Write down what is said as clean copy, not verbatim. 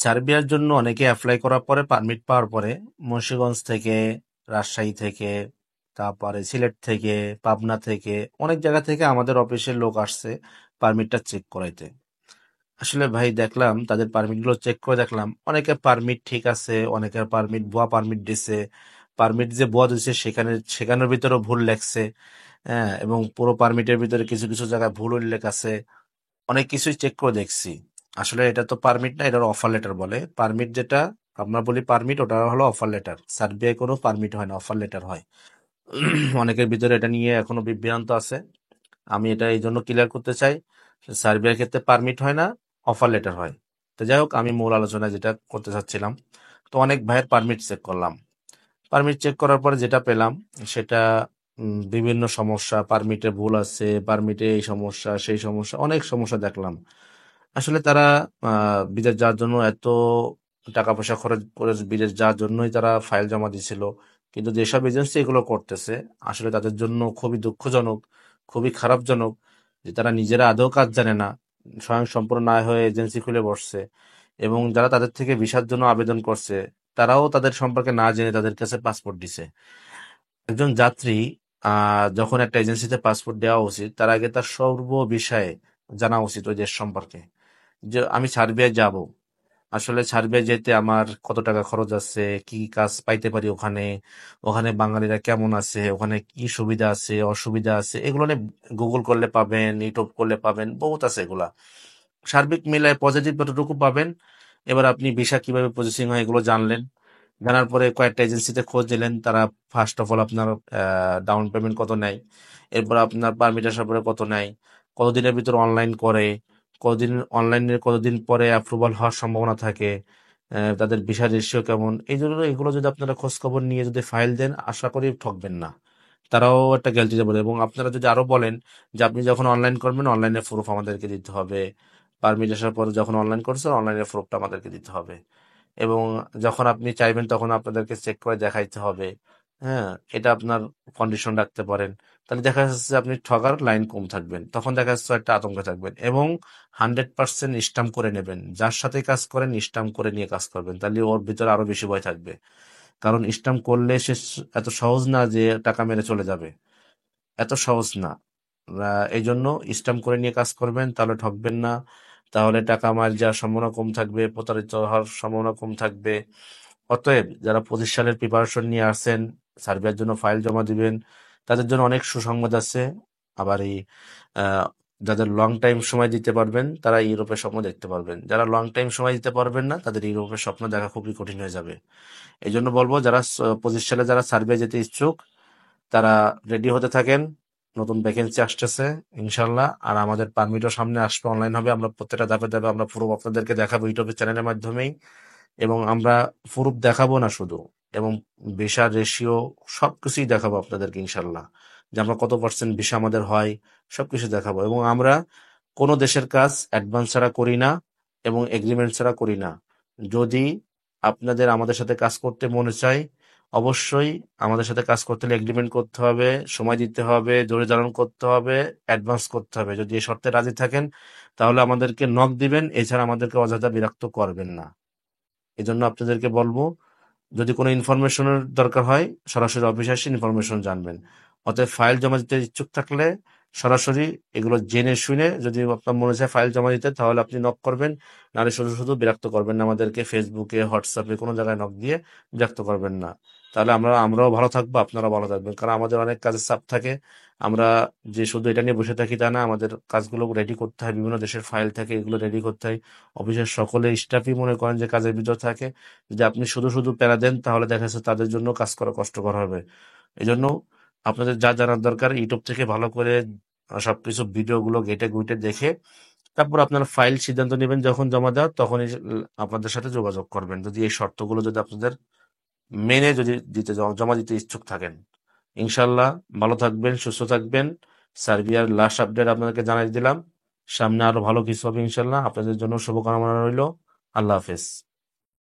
সার্বিয়ার জন্য অনেকে অ্যাপ্লাই করার পরে পারমিট পাওয়ার পরে মুন্সিগঞ্জ থেকে, রাজশাহী থেকে, তারপরে সিলেট থেকে, পাবনা থেকে, অনেক জায়গা থেকে আমাদের অফিসের লোক আসছে পারমিটটা চেক করাইতে। আসলে ভাই দেখলাম তাদের পারমিট গুলো চেক করে দেখলাম অনেকের পারমিট ঠিক আছে, অনেকের পারমিট ভুয়া পারমিট দিছে। পারমিট যে ভুয়া দিছে সেখানের ভিতরেও ভুল লেখছে। হ্যাঁ, এবং পুরো পারমিটের ভিতরে কিছু কিছু জায়গায় ভুল উল্লেখ আছে। অনেক কিছুই চেক করে দেখছি। আসলে এটা তো পারমিট না, এটা অফার লেটার বলে। পারমিট যেটা আমরা বলি পারমিট, ওটা হলো অফার লেটার। সার্বিয়ায় কোনো পারমিট হয় না, অফার লেটার হয়। অনেকের ভিতরে এটা নিয়ে এখনো বিভ্রান্ত আছে। আমি এটা এই জন্য ক্লিয়ার করতে চাই, সার্বিয়ার ক্ষেত্রে পারমিট হয় না, অফার লেটার হয়। তো যাই হোক, আমি মূল আলোচনায় যেটা করতে চাচ্ছিলাম, তো অনেক ভাইয়ের পারমিট চেক করলাম। পারমিট চেক করার পরে যেটা পেলাম সেটা বিভিন্ন সমস্যা, পারমিটে ভুল আছে, পারমিটে এই সমস্যা সেই সমস্যা, অনেক সমস্যা দেখলাম। আসলে তারা বিদেশ যাওয়ার জন্য এত টাকা পয়সা খরচ করে বিদেশ যাওয়ার জন্যই তারা ফাইল জমা দিছিল। কিন্তু যেসব এজেন্সি এগুলো করতেছে, আসলে তাদের জন্য খুবই দুঃখজনক, খুবই খারাপজনক যে তারা নিজেরা আদৌ কাজ জানে না, স্বয়ং সম্পূর্ণ না হয়ে এজেন্সি খুলে বসছে। এবং যারা তাদের থেকে ভিসার জন্য আবেদন করছে, তারাও তাদের সম্পর্কে না জেনে তাদের কাছে পাসপোর্ট দিছে। একজন যাত্রী যখন একটা এজেন্সিতে পাসপোর্ট দেওয়া উচিত, তার আগে তার সর্ব বিষয়ে জানা উচিত ওই দেশ সম্পর্কে। যে আমি সার্বিয়ায় যাব, আসলে সার্বিয়ায় যেতে আমার কত টাকা খরচ আছে, কি কাজ পাইতে পারি ওখানে, ওখানে বাঙালিরা কেমন আছে, ওখানে কি সুবিধা আছে অসুবিধা আছে, এগুলো নিয়ে গুগল করলে পাবেন, ইউটিউব করলে পাবেন, বহুত আছে এগুলা। সার্বিক মিলায় পজিটিভ যতটুকু পাবেন। এবার আপনি ভিসা কিভাবে প্রসেসিং হয় এগুলো জানলেন। জানার পরে কয়েকটা এজেন্সিতে খোঁজ দিলেন, তারা ফার্স্ট অফ অল আপনার ডাউন পেমেন্ট কত নেয়, এরপর আপনার পারমিট আসার পরে কত নেয়, কতদিনের ভিতর অনলাইন করে, কতদিন অনলাইনে কতদিন পরে অ্যাপ্রুভাল হওয়ার সম্ভাবনা থাকে, তাদের ভিসা রেশিও কেমন, এই জন্য এগুলো যদি আপনারা খোঁজ খবর নিয়ে যদি ফাইল দেন, আশা করি ঠকবেন না। তারাও একটা গ্যারান্টি দেবে। এবং আপনারা যদি আরো বলেন যে আপনি যখন অনলাইন করবেন অনলাইনে প্রুফ আমাদেরকে দিতে হবে, পারমিট আসার পরে যখন অনলাইন করছেন অনলাইনের প্রুফটা আমাদেরকে দিতে হবে, এবং যখন আপনি চাইবেন তখন আপনাদেরকে চেক করে দেখাইতে হবে। হ্যাঁ, এটা আপনার কন্ডিশন রাখতে পারেন। তাহলে দেখা যাচ্ছে যে আপনি ঠগার লাইন কম থাকবেন, তখন দেখা যাচ্ছে একটা আতঙ্কে থাকবেন। এবং 100% স্টাম্প করে নেবেন, যার সাথে কাজ করেন স্টাম্প করে নিয়ে কাজ করবেন, তাহলে ওর ভিতরে আরো বেশি ভয় থাকবে। কারণ স্টাম্প করলে সে এত সহজ না যে টাকা মেরে চলে যাবে, এত সহজ না। এই জন্য স্টাম্প করে নিয়ে কাজ করবেন, তাহলে ঠকবেন না। তাহলে টাকা মার যাওয়ার সম্ভাবনা কম থাকবে, প্রতারিত হওয়ার সম্ভাবনা কম থাকবে। অতএব যারা 25 সালের প্রিপারেশন নিয়ে আসছেন, সার্বিয়ার জন্য ফাইল জমা দিবেন, তাদের জন্য অনেক সুসংবাদ আছে। আবার এই আহ, যাদের লং টাইম সময় দিতে পারবেন তারা ইউরোপের স্বপ্ন দেখতে পারবেন, যারা লং টাইম সময় দিতে পারবেন না তাদের ইউরোপের স্বপ্ন দেখা খুবই কঠিন হয়ে যাবে। এই জন্য বলবো, যারা 25 সালে যারা সার্বিয়া যেতে ইচ্ছুক, তারা রেডি হতে থাকেন। নতুন ভ্যাকেন্সি আসতেছে ইনশাল্লাহ। আর আমাদের পারমিটও সামনে আসবে, অনলাইন হবে। আমরা প্রত্যেকটা ধাপে ধাপে আমরা প্রুফ আপনাদেরকে দেখাবো ইউটিউবের চ্যানেলের মাধ্যমেই। এবং আমরা প্রুফ দেখাবো না শুধু, এবং ভিসা রেশিও সবকিছুই দেখাবো আপনাদেরকে ইনশাল্লাহ, যে আমরা কত পার্সেন্ট ভিসা আমাদের হয়, সবকিছু দেখাবো। এবং আমরা কোনো দেশের কাজ অ্যাডভান্স ছাড়া করি না এবং এগ্রিমেন্ট ছাড়া করি না। যদি আপনাদের আমাদের সাথে কাজ করতে মনে চায়, অবশ্যই আমাদের সাথে কাজ করতে হলে এগ্রিমেন্ট করতে হবে, সময় দিতে হবে, জোরে ধারণ করতে হবে, অ্যাডভান্স করতে হবে। যদি এই শর্তে রাজি থাকেন তাহলে আমাদেরকে নক দিবেন, এছাড়া আমাদেরকে অযথা বিরক্ত করবেন না। এজন্য আপনাদেরকে বলবো, যদি কোনো ইনফরমেশনের দরকার হয় সরাসরি অফিসে এসে ইনফরমেশন জানবেন। অতএব ফাইল জমা দিতে ইচ্ছুক থাকলে সরাসরি এগুলো জেনে শুনে যদি আপনার মনে চায় ফাইল জমা দিতে, তাহলে আপনি নক করবেন। নাহলে শুধু শুধু বিরক্ত করবেন না আমাদেরকে, ফেসবুকে হোয়াটসঅ্যাপে কোনো জায়গায় নক দিয়ে বিরক্ত করবেন না। তাহলে আমরাও ভালো থাকবো, আপনারাও ভালো থাকবেন। কারণ আমাদের অনেক কাজের চাপ থাকে। আমরা যে শুধু এটা নিয়ে বসে থাকি তা না, আমাদের কাজগুলো রেডি করতে হয়, বিভিন্ন দেশের ফাইল থাকে, এগুলো রেডি করতে হয়। অফিসের সকলে স্টাফই মনে করেন যে কাজের ভিতর থাকে। যদি আপনি শুধু শুধু প্যারা দেন তাহলে দেখা যাচ্ছে তাদের জন্য কাজ করা কষ্টকর হবে। এই জন্য আপনাদের যা জানার দরকার ইউটিউব থেকে ভালো করে সবকিছু ভিডিওগুলো ঘেটে ঘুটে দেখে তারপর আপনার ফাইল সিদ্ধান্ত নেবেন, যখন জমা দেওয়ার তখনই আপনাদের সাথে যোগাযোগ করবেন, যদি এই শর্তগুলো যদি আপনাদের মেনে যদি জমা দিতে ইচ্ছুক থাকেন। ইনশাল্লাহ ভালো থাকবেন, সুস্থ থাকবেন। সার্বিয়ার লাস্ট আপডেট আপনাদেরকে জানাই দিলাম। সামনে আরো ভালো কিছু হবে ইনশাল্লাহ। আপনাদের জন্য শুভকামনা রইল। আল্লাহ হাফেজ।